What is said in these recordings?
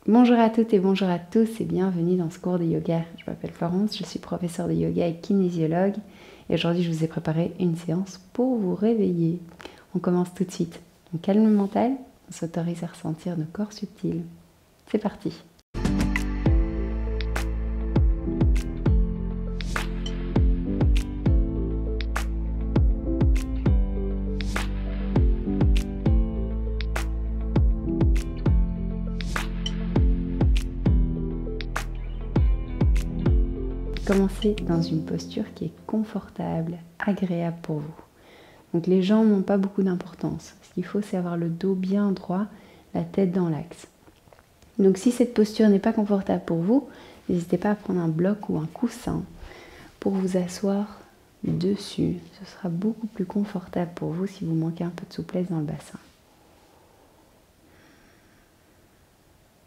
Bonjour à toutes et bonjour à tous et bienvenue dans ce cours de yoga. Je m'appelle Florence, je suis professeure de yoga et kinésiologue et aujourd'hui je vous ai préparé une séance pour vous réveiller. On commence tout de suite. On calme le mental, on s'autorise à ressentir nos corps subtils. C'est parti. Commencez dans une posture qui est confortable, agréable pour vous. Donc les jambes n'ont pas beaucoup d'importance. Ce qu'il faut, c'est avoir le dos bien droit, la tête dans l'axe. Donc si cette posture n'est pas confortable pour vous, n'hésitez pas à prendre un bloc ou un coussin pour vous asseoir dessus. Ce sera beaucoup plus confortable pour vous si vous manquez un peu de souplesse dans le bassin.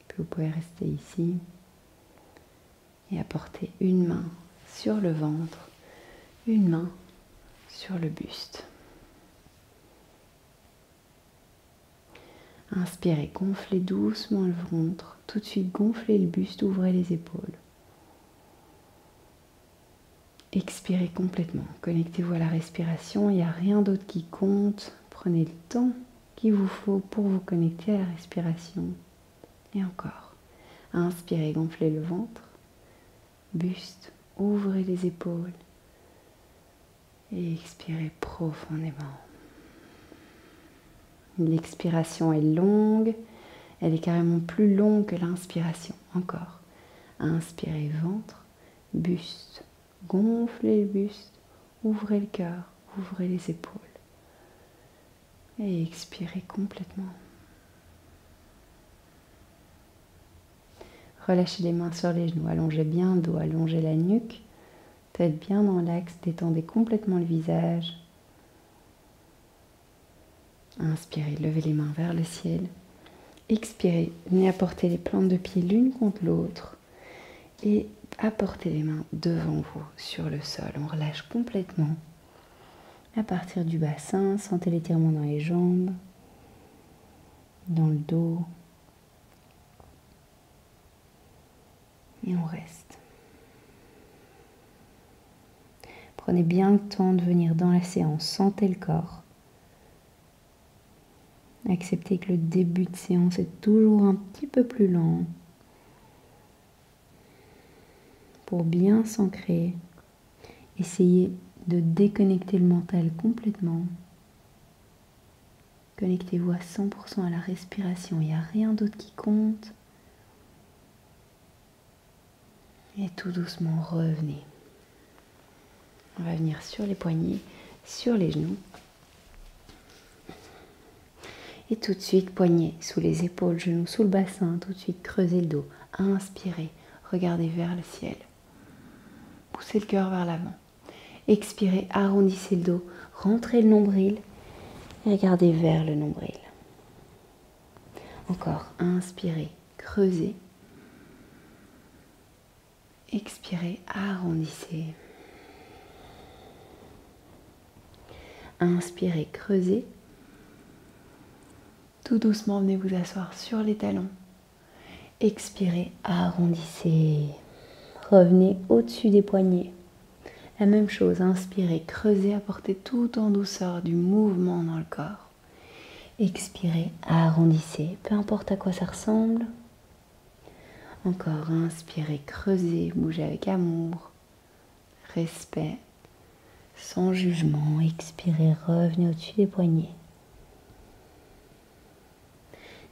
Puis vous pouvez rester ici et apporter une main sur le ventre, une main sur le buste. Inspirez, gonflez doucement le ventre, tout de suite gonflez le buste, ouvrez les épaules. Expirez complètement, connectez-vous à la respiration, il n'y a rien d'autre qui compte. Prenez le temps qu'il vous faut pour vous connecter à la respiration. Et encore, inspirez, gonflez le ventre. Buste, ouvrez les épaules et expirez profondément. L'expiration est longue, elle est carrément plus longue que l'inspiration. Encore, inspirez ventre, buste, gonflez le buste, ouvrez le cœur, ouvrez les épaules et expirez complètement. Relâchez les mains sur les genoux, allongez bien le dos, allongez la nuque, tête bien dans l'axe, détendez complètement le visage. Inspirez, levez les mains vers le ciel. Expirez, venez apporter les plantes de pied l'une contre l'autre et apportez les mains devant vous sur le sol. On relâche complètement. À partir du bassin, sentez l'étirement dans les jambes, dans le dos. Et on reste. Prenez bien le temps de venir dans la séance, sentez le corps. Acceptez que le début de séance est toujours un petit peu plus lent. Pour bien s'ancrer, essayez de déconnecter le mental complètement. Connectez-vous à 100% à la respiration, il n'y a rien d'autre qui compte. Et tout doucement, revenez. On va venir sur les poignets, sur les genoux. Et tout de suite, poignets sous les épaules, genoux sous le bassin. Tout de suite, creusez le dos. Inspirez, regardez vers le ciel. Poussez le cœur vers l'avant. Expirez, arrondissez le dos. Rentrez le nombril et regardez vers le nombril. Encore, inspirez, creusez. Expirez, arrondissez. Inspirez, creusez. Tout doucement, venez vous asseoir sur les talons. Expirez, arrondissez. Revenez au-dessus des poignets. La même chose, inspirez, creusez, apportez tout en douceur du mouvement dans le corps. Expirez, arrondissez. Peu importe à quoi ça ressemble. Encore, inspirez, creusez, bougez avec amour, respect, sans jugement. Expirez, revenez au-dessus des poignets.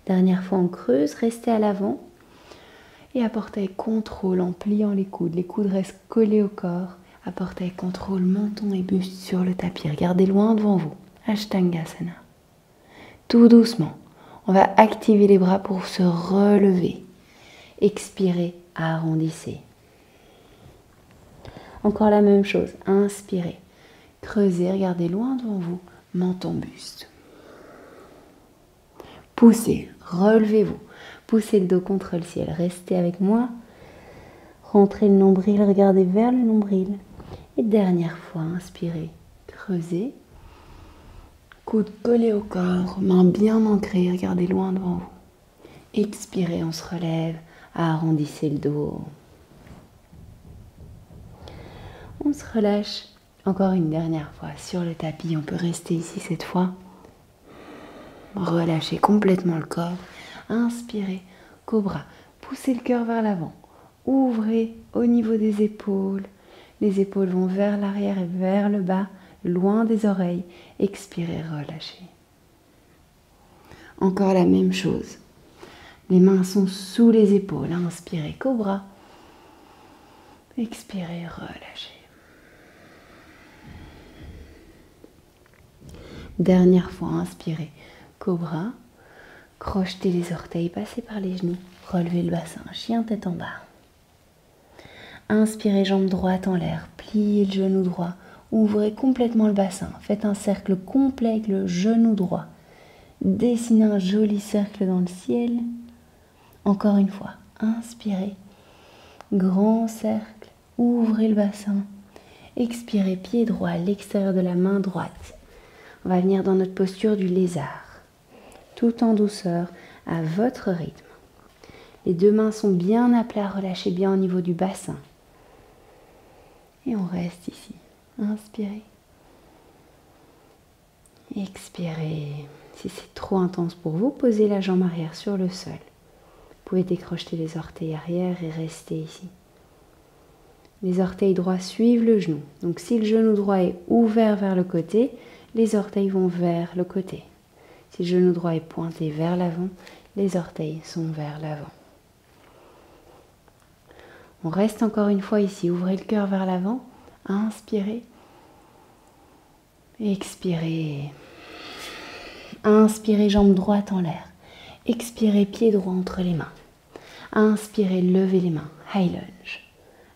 Dernière fois, on creuse, restez à l'avant et apportez avec contrôle en pliant les coudes. Les coudes restent collés au corps. Apportez avec contrôle menton et buste sur le tapis. Regardez loin devant vous. Ashtangasana. Tout doucement, on va activer les bras pour se relever. Expirez, arrondissez. Encore la même chose, inspirez, creusez, regardez loin devant vous, menton, buste. Poussez, relevez-vous, poussez le dos contre le ciel, restez avec moi. Rentrez le nombril, regardez vers le nombril. Et dernière fois, inspirez, creusez. Coude collé au corps, mains bien ancrées, regardez loin devant vous. Expirez, on se relève, arrondissez le dos. On se relâche encore une dernière fois sur le tapis. On peut rester ici cette fois. Relâchez complètement le corps. Inspirez, cobra. Poussez le cœur vers l'avant. Ouvrez au niveau des épaules. Les épaules vont vers l'arrière et vers le bas, loin des oreilles. Expirez, relâchez. Encore la même chose. Les mains sont sous les épaules. Inspirez, cobra. Expirez, relâchez. Dernière fois, inspirez, cobra. Crochetez les orteils, passez par les genoux. Relevez le bassin, chien tête en bas. Inspirez, jambe droite en l'air. Pliez le genou droit. Ouvrez complètement le bassin. Faites un cercle complet avec le genou droit. Dessinez un joli cercle dans le ciel. Encore une fois, inspirez. Grand cercle. Ouvrez le bassin. Expirez, pied droit à l'extérieur de la main droite. On va venir dans notre posture du lézard. Tout en douceur, à votre rythme. Les deux mains sont bien à plat, relâchez bien au niveau du bassin. Et on reste ici. Inspirez. Expirez. Si c'est trop intense pour vous, posez la jambe arrière sur le sol. Vous pouvez décrocher les orteils arrière et rester ici. Les orteils droits suivent le genou. Donc si le genou droit est ouvert vers le côté, les orteils vont vers le côté. Si le genou droit est pointé vers l'avant, les orteils sont vers l'avant. On reste encore une fois ici. Ouvrez le cœur vers l'avant. Inspirez. Expirez. Inspirez, jambe droite en l'air. Expirez, pied droit entre les mains. Inspirez, levez les mains. High lunge.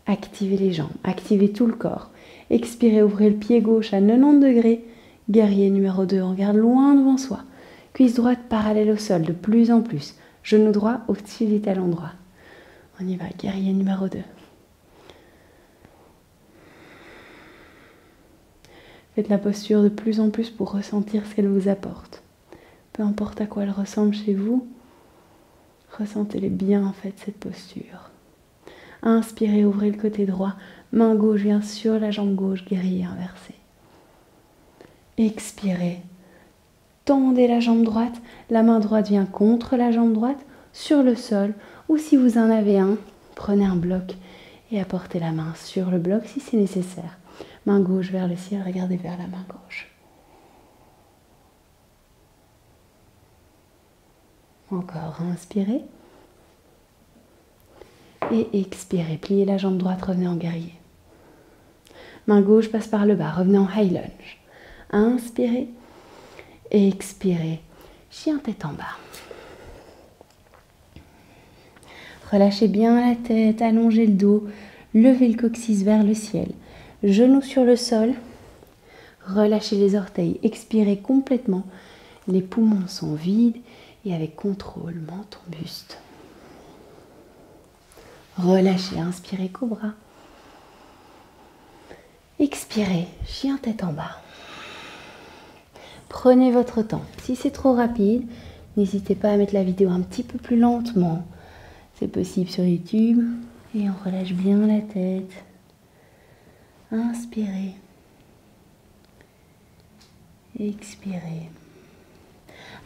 Activez les jambes. Activez tout le corps. Expirez, ouvrez le pied gauche à 90 degrés. Guerrier numéro 2, on regarde loin devant soi. Cuisse droite parallèle au sol, de plus en plus. Genou droit au-dessus du talon droit. On y va, guerrier numéro 2. Faites la posture de plus en plus pour ressentir ce qu'elle vous apporte. Peu importe à quoi elle ressemble chez vous, ressentez-les bien en fait cette posture. Inspirez, ouvrez le côté droit. Main gauche vient sur la jambe gauche, guerrier inversé. Expirez. Tendez la jambe droite, la main droite vient contre la jambe droite, sur le sol, ou si vous en avez un, prenez un bloc et apportez la main sur le bloc si c'est nécessaire. Main gauche vers le ciel, regardez vers la main gauche. Encore, inspirez. Et expirez, pliez la jambe droite, revenez en guerrier. Main gauche passe par le bas, revenez en high lunge. Inspirez. Expirez, chien tête en bas. Relâchez bien la tête, allongez le dos, levez le coccyx vers le ciel. Genoux sur le sol, relâchez les orteils, expirez complètement. Les poumons sont vides et avec contrôle, menton, buste. Relâchez, inspirez, cobra. Expirez, chien tête en bas. Prenez votre temps. Si c'est trop rapide, n'hésitez pas à mettre la vidéo un petit peu plus lentement. C'est possible sur YouTube. Et on relâche bien la tête. Inspirez. Expirez.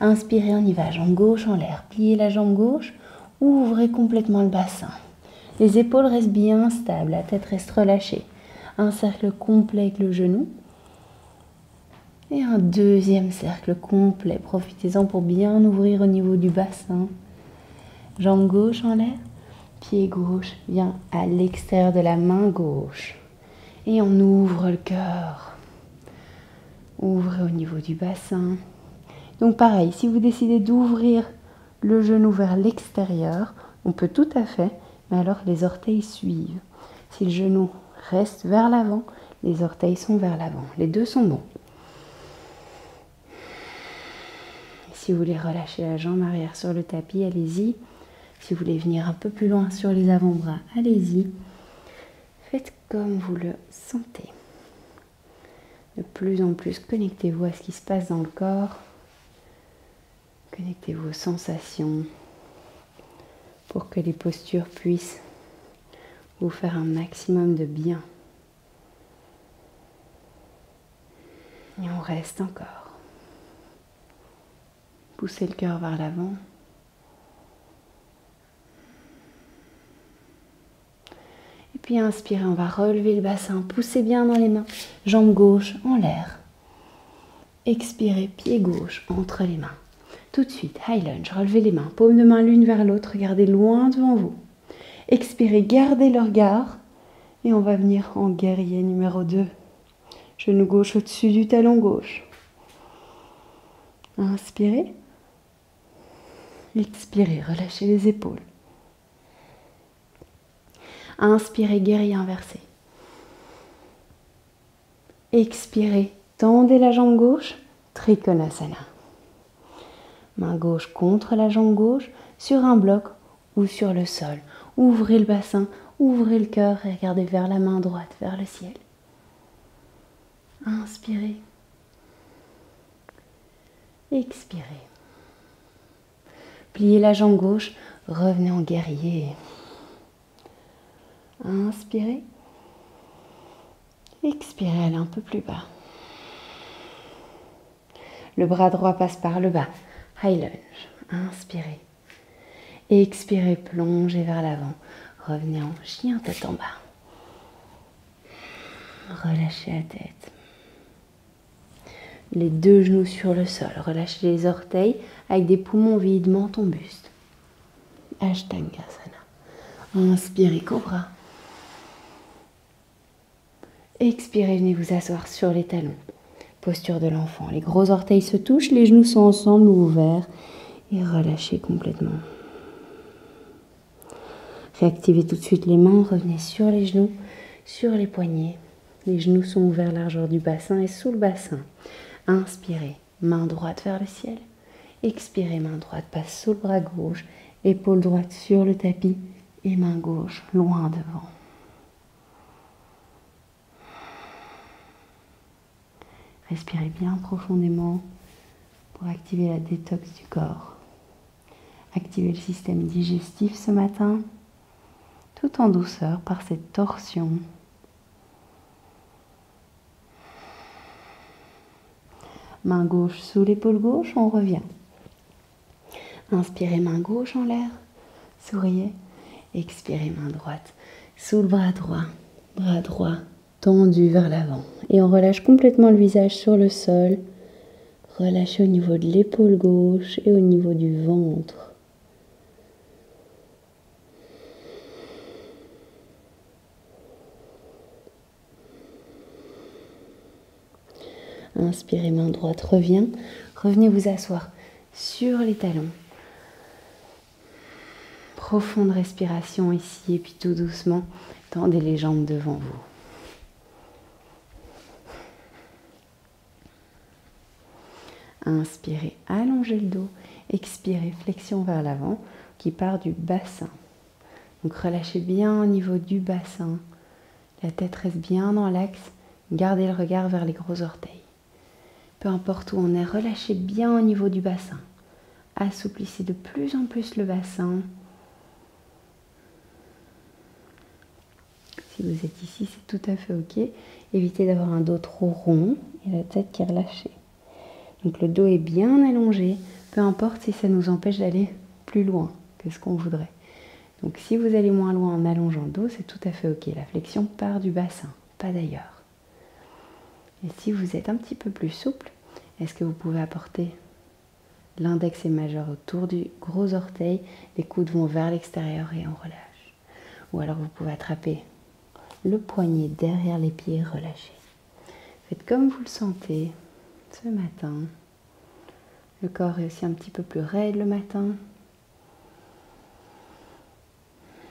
Inspirez, on y va. Jambe gauche en l'air. Pliez la jambe gauche. Ouvrez complètement le bassin. Les épaules restent bien stables. La tête reste relâchée. Un cercle complet avec le genou. Et un deuxième cercle complet. Profitez-en pour bien ouvrir au niveau du bassin. Jambe gauche en l'air. Pied gauche vient à l'extérieur de la main gauche. Et on ouvre le cœur. Ouvrez au niveau du bassin. Donc pareil, si vous décidez d'ouvrir le genou vers l'extérieur, on peut tout à fait, mais alors les orteils suivent. Si le genou reste vers l'avant, les orteils sont vers l'avant. Les deux sont bons. Si vous voulez relâcher la jambe arrière sur le tapis, allez-y. Si vous voulez venir un peu plus loin sur les avant-bras, allez-y. Faites comme vous le sentez. De plus en plus, connectez-vous à ce qui se passe dans le corps. Connectez-vous aux sensations. pour que les postures puissent vous faire un maximum de bien. Et on reste encore. Poussez le cœur vers l'avant. Et puis inspirez, on va relever le bassin. Poussez bien dans les mains. Jambe gauche en l'air. Expirez, pied gauche entre les mains. Tout de suite, high lunge, relevez les mains. Paume de main l'une vers l'autre. Regardez loin devant vous. Expirez, gardez le regard. Et on va venir en guerrier numéro 2. Genou gauche au-dessus du talon gauche. Inspirez. Expirez, relâchez les épaules. Inspirez, guerrier inversé. Expirez, tendez la jambe gauche, Trikonasana. Main gauche contre la jambe gauche, sur un bloc ou sur le sol. Ouvrez le bassin, ouvrez le cœur et regardez vers la main droite, vers le ciel. Inspirez. Expirez. Pliez la jambe gauche, revenez en guerrier. Inspirez. Expirez, allez un peu plus bas. Le bras droit passe par le bas. High lunge. Inspirez. Expirez, plongez vers l'avant. Revenez en chien tête en bas. Relâchez la tête. Les deux genoux sur le sol. Relâchez les orteils avec des poumons vides, menton buste. Ashtangasana. Inspirez, cobra. Expirez, venez vous asseoir sur les talons. Posture de l'enfant. Les gros orteils se touchent, les genoux sont ensemble ou ouverts. Et relâchez complètement. Réactivez tout de suite les mains. Revenez sur les genoux, sur les poignets. Les genoux sont ouverts largeur du bassin et sous le bassin. Inspirez, main droite vers le ciel. Expirez, main droite passe sous le bras gauche. Épaule droite sur le tapis et main gauche loin devant. Respirez bien profondément pour activer la détox du corps. Activez le système digestif ce matin, tout en douceur par cette torsion. Main gauche sous l'épaule gauche, on revient. Inspirez, main gauche en l'air, souriez. Expirez, main droite sous le bras droit tendu vers l'avant. Et on relâche complètement le visage sur le sol. Relâchez au niveau de l'épaule gauche et au niveau du ventre. Inspirez, main droite revient. Revenez vous asseoir sur les talons. Profonde respiration ici et puis tout doucement, tendez les jambes devant vous. Inspirez, allongez le dos. Expirez, flexion vers l'avant qui part du bassin. Donc relâchez bien au niveau du bassin. La tête reste bien dans l'axe. Gardez le regard vers les gros orteils. Peu importe où on est, relâchez bien au niveau du bassin. Assouplissez de plus en plus le bassin. Si vous êtes ici, c'est tout à fait ok. Évitez d'avoir un dos trop rond et la tête qui est relâchée. Donc le dos est bien allongé, peu importe si ça nous empêche d'aller plus loin que ce qu'on voudrait. Donc si vous allez moins loin en allongeant le dos, c'est tout à fait ok. La flexion part du bassin, pas d'ailleurs. Et si vous êtes un petit peu plus souple, est-ce que vous pouvez apporter l'index et le majeur autour du gros orteil, les coudes vont vers l'extérieur et on relâche. Ou alors vous pouvez attraper le poignet derrière les pieds et relâcher. Faites comme vous le sentez ce matin. Le corps est aussi un petit peu plus raide le matin.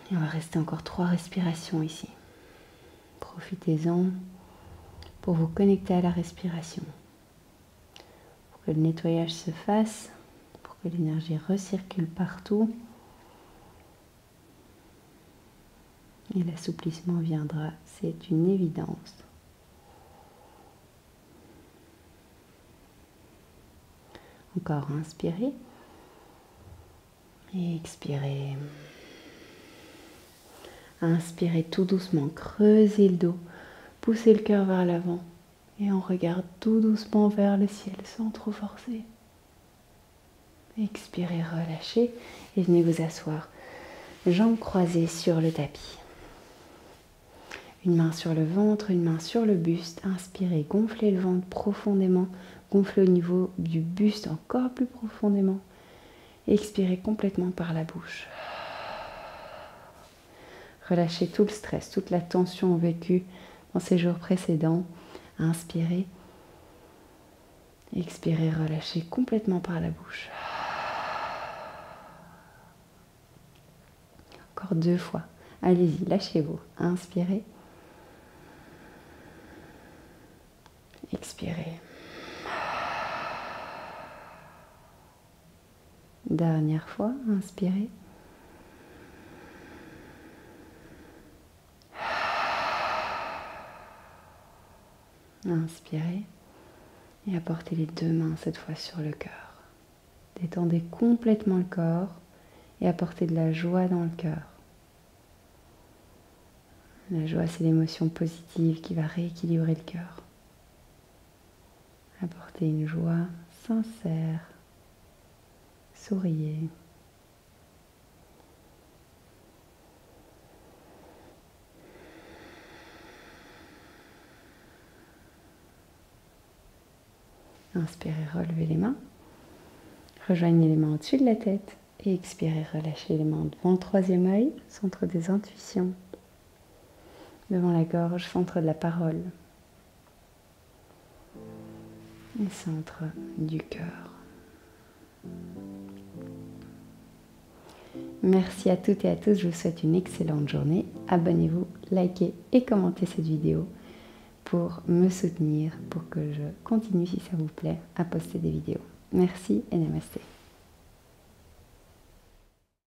Et on va rester encore 3 respirations ici. Profitez-en pour vous connecter à la respiration. Pour que le nettoyage se fasse, pour que l'énergie recircule partout. Et l'assouplissement viendra, c'est une évidence. Encore inspirez et expirez. Inspirez tout doucement, creusez le dos, poussez le cœur vers l'avant et on regarde tout doucement vers le ciel sans trop forcer. Expirez, relâchez et venez vous asseoir. Jambes croisées sur le tapis. Une main sur le ventre, une main sur le buste. Inspirez, gonflez le ventre profondément. Gonflez au niveau du buste encore plus profondément. Expirez complètement par la bouche. Relâchez tout le stress, toute la tension vécue dans ces jours précédents. Inspirez. Expirez, relâchez complètement par la bouche. Encore 2 fois. Allez-y, lâchez-vous. Inspirez. Expirez. Dernière fois, inspirez. Inspirez. Et apportez les 2 mains cette fois sur le cœur. Détendez complètement le corps et apportez de la joie dans le cœur. La joie, c'est l'émotion positive qui va rééquilibrer le cœur. Apportez une joie sincère. Souriez. Inspirez, relevez les mains. Rejoignez les mains au-dessus de la tête. Et expirez, relâchez les mains devant le 3e œil, centre des intuitions. Devant la gorge, centre de la parole. Et centre du cœur. Merci à toutes et à tous, je vous souhaite une excellente journée. Abonnez-vous, likez et commentez cette vidéo pour me soutenir, pour que je continue, si ça vous plaît, à poster des vidéos. Merci et namasté.